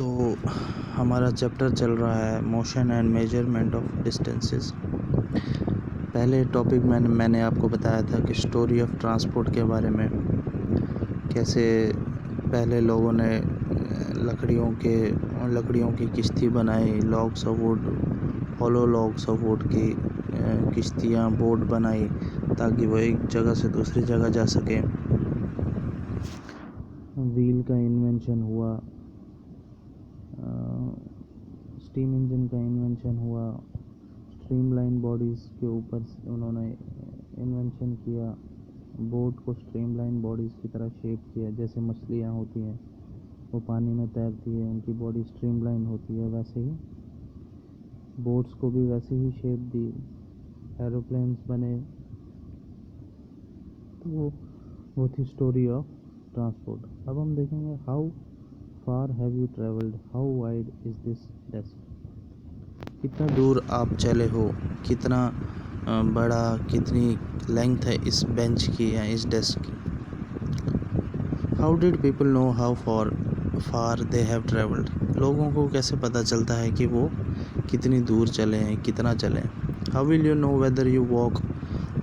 तो हमारा चैप्टर चल रहा है motion and measurement of distances. पहले टॉपिक में मैंने आपको बताया था कि स्टोरी ऑफ ट्रांसपोर्ट के बारे में, कैसे पहले लोगों ने लकड़ियों की किश्ती बनाई, logs of would, hollow logs of would की किश्तियाँ, बोट बनाई ताकि वो एक जगह से दूसरी जगह जा सके। व्हील का इन्वेंशन हुआ, स्टीम इंजन का इन्वेंशन हुआ, स्ट्रीमलाइन बॉडीज़ के ऊपर उन्होंने इन्वेंशन किया, बोट को स्ट्रीमलाइन बॉडीज़ की तरह शेप किया। जैसे मछलियाँ होती हैं वो पानी में तैरती है, उनकी बॉडी स्ट्रीमलाइन होती है, वैसे ही बोट्स को भी वैसे ही शेप दी, एरोप्लेन्स बने। तो वो थी स्टोरी ऑफ ट्रांसपोर्ट। अब हम देखेंगे how far have you travelled, how wide is this desk. कितना दूर आप चले हो, कितना बड़ा, कितनी लेंथ है इस बेंच की या इस डेस्क की। How did people know how far they have travelled. लोगों को कैसे पता चलता है कि वो कितनी दूर चले हैं, कितना चले हैं। How will you know whether you walk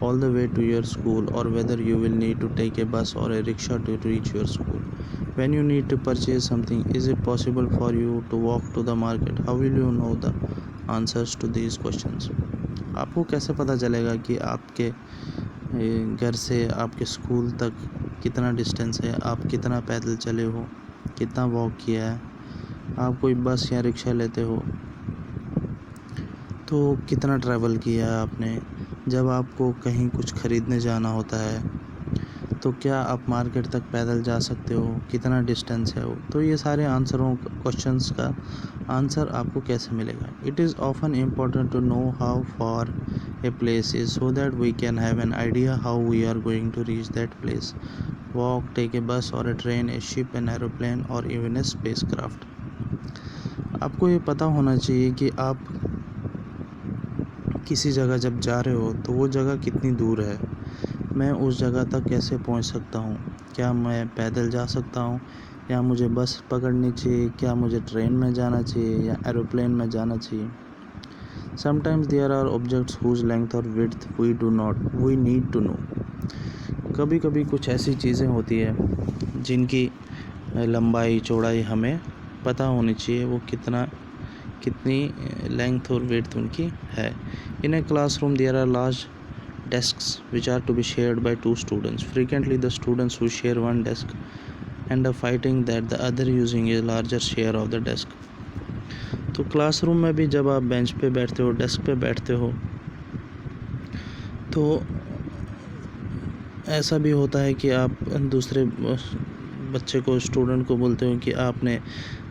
all the way to your school or whether you will need to take a bus or a rickshaw to reach your school. When you need to purchase something, is it possible for you to walk to the market? How will you know the answers to these questions? आपको कैसे पता चलेगा कि आपके घर से आपके school तक कितना डिस्टेंस है, आप कितना पैदल चले हो, कितना वॉक किया है, आप कोई बस या रिक्शा लेते हो तो कितना ट्रैवल किया है आपने। जब आपको कहीं कुछ ख़रीदने जाना होता है तो क्या आप मार्केट तक पैदल जा सकते हो, कितना डिस्टेंस है वो। तो ये सारे क्वेश्चंस का आंसर आपको कैसे मिलेगा। It is often important to know how far a place is so that we can have an idea how we are going to reach that place. Walk, take a bus और a train, a ship, an aeroplane और even a spacecraft. आपको ये पता होना चाहिए कि आप किसी जगह जब जा रहे हो तो वो जगह कितनी दूर है, मैं उस जगह तक कैसे पहुंच सकता हूं। क्या मैं पैदल जा सकता हूं या मुझे बस पकड़नी चाहिए, क्या मुझे ट्रेन में जाना चाहिए या एरोप्लेन में जाना चाहिए। Sometimes there are objects whose length और width we need to know. कभी कभी कुछ ऐसी चीज़ें होती है जिनकी लंबाई चौड़ाई हमें पता होनी चाहिए, वो कितनी लेंथ और विड्थ उनकी है। इन ए classroom there are large desks which are to be shared by two students. Frequently the students who share one desk end up fighting that the other using a larger share of the desk. तो classroom में भी जब आप bench पे बैठते हो, desk पे बैठते हो, तो ऐसा भी होता है कि आप दूसरे बच्चे को, स्टूडेंट को बोलते हो कि आपने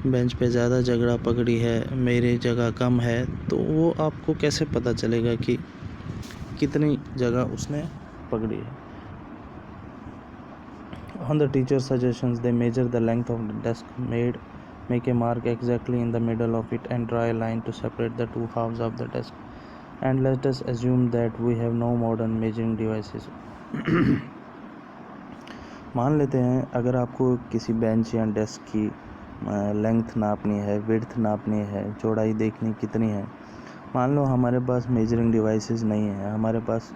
बेंच पे ज़्यादा जगह पकड़ी है, मेरी जगह कम है। तो वो आपको कैसे पता चलेगा कि कितनी जगह उसने पकड़ी है। On the teacher suggestions they measure the length of the desk, make a mark exactly in the middle of it and draw a line to separate the two halves of the desk. And let us assume that we have no modern measuring devices. मान लेते हैं अगर आपको किसी bench या desk की length नापनी है, width नापनी है, चौड़ाई देखनी कितनी है। मान लो हमारे पास मेजरिंग डिवाइसेस नहीं है, हमारे पास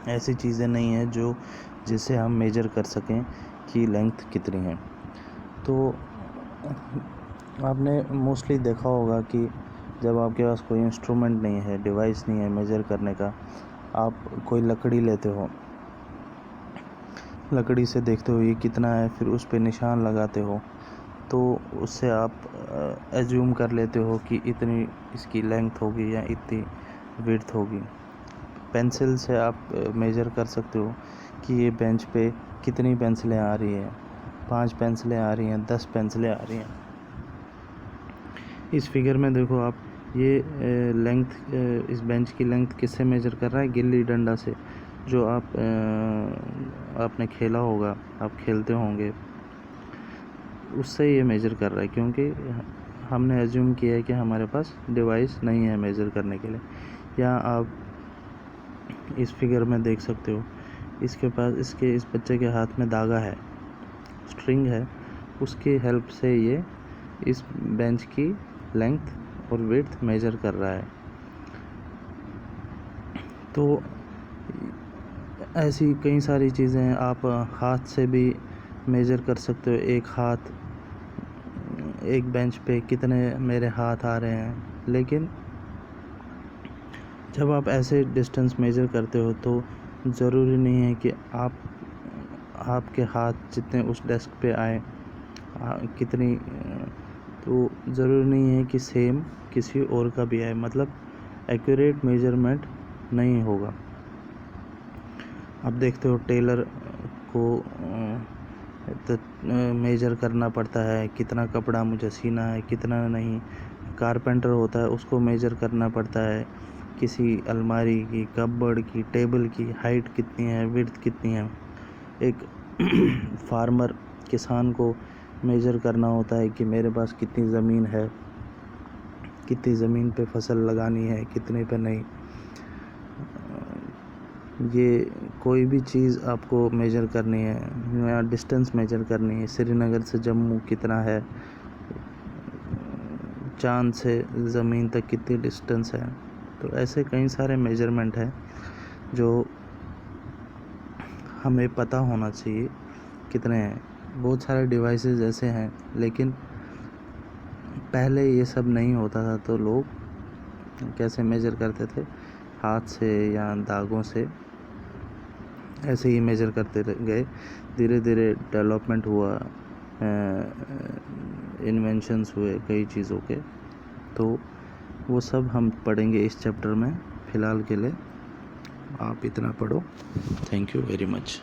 ऐसी चीज़ें नहीं हैं जिससे हम मेजर कर सकें कि लेंथ कितनी है। तो आपने मोस्टली देखा होगा कि जब आपके पास कोई इंस्ट्रूमेंट नहीं है, डिवाइस नहीं है मेजर करने का, आप कोई लकड़ी लेते हो, लकड़ी से देखते हो ये कितना है, फिर उस पे निशान लगाते हो, तो उससे आप एज्यूम कर लेते हो कि इतनी इसकी लेंथ होगी या इतनी विड्थ होगी। पेंसिल से आप मेजर कर सकते हो कि ये बेंच पे कितनी पेंसिलें आ रही हैं, 5 पेंसिलें आ रही हैं, 10 पेंसिलें आ रही हैं। इस फिगर में देखो आप, ये लेंथ, इस बेंच की लेंथ किससे मेजर कर रहा है, गिल्ली डंडा से, जो आपने खेला होगा, आप खेलते होंगे, उससे ये मेजर कर रहा है, क्योंकि हमने एज्यूम किया है कि हमारे पास डिवाइस नहीं है मेजर करने के लिए। या आप इस फिगर में देख सकते हो, इस बच्चे के हाथ में धागा है, स्ट्रिंग है, उसकी हेल्प से ये इस बेंच की लेंथ और विड्थ मेजर कर रहा है। तो ऐसी कई सारी चीज़ें आप हाथ से भी मेजर कर सकते हो। एक बेंच पे कितने मेरे हाथ आ रहे हैं। लेकिन जब आप ऐसे डिस्टेंस मेजर करते हो तो ज़रूरी नहीं है कि आपके हाथ जितने उस डेस्क पे आए कितनी तो ज़रूरी नहीं है कि सेम किसी और का भी आए, मतलब एक्यूरेट मेजरमेंट नहीं होगा। आप देखते हो टेलर को तो मेजर करना पड़ता है, कितना कपड़ा मुझे सीना है कितना नहीं। कारपेंटर होता है, उसको मेजर करना पड़ता है किसी अलमारी की, कपबोर्ड की, टेबल की हाइट कितनी है, विड्थ कितनी है। एक फार्मर किसान को मेजर करना होता है कि मेरे पास कितनी ज़मीन है, कितनी ज़मीन पे फसल लगानी है, कितने पे नहीं। ये कोई भी चीज़ आपको मेजर करनी है या डिस्टेंस मेजर करनी है, श्रीनगर से जम्मू कितना है, चांद से ज़मीन तक कितनी डिस्टेंस है। तो ऐसे कई सारे मेजरमेंट हैं जो हमें पता होना चाहिए कितने हैं। बहुत सारे डिवाइसेस ऐसे हैं, लेकिन पहले ये सब नहीं होता था तो लोग कैसे मेजर करते थे, हाथ से या दागों से ऐसे ही मेजर करते गए। धीरे धीरे डेवलपमेंट हुआ, इन्वेंशंस हुए कई चीज़ों के, तो वो सब हम पढ़ेंगे इस चैप्टर में। फ़िलहाल के लिए आप इतना पढ़ो। Thank you very much.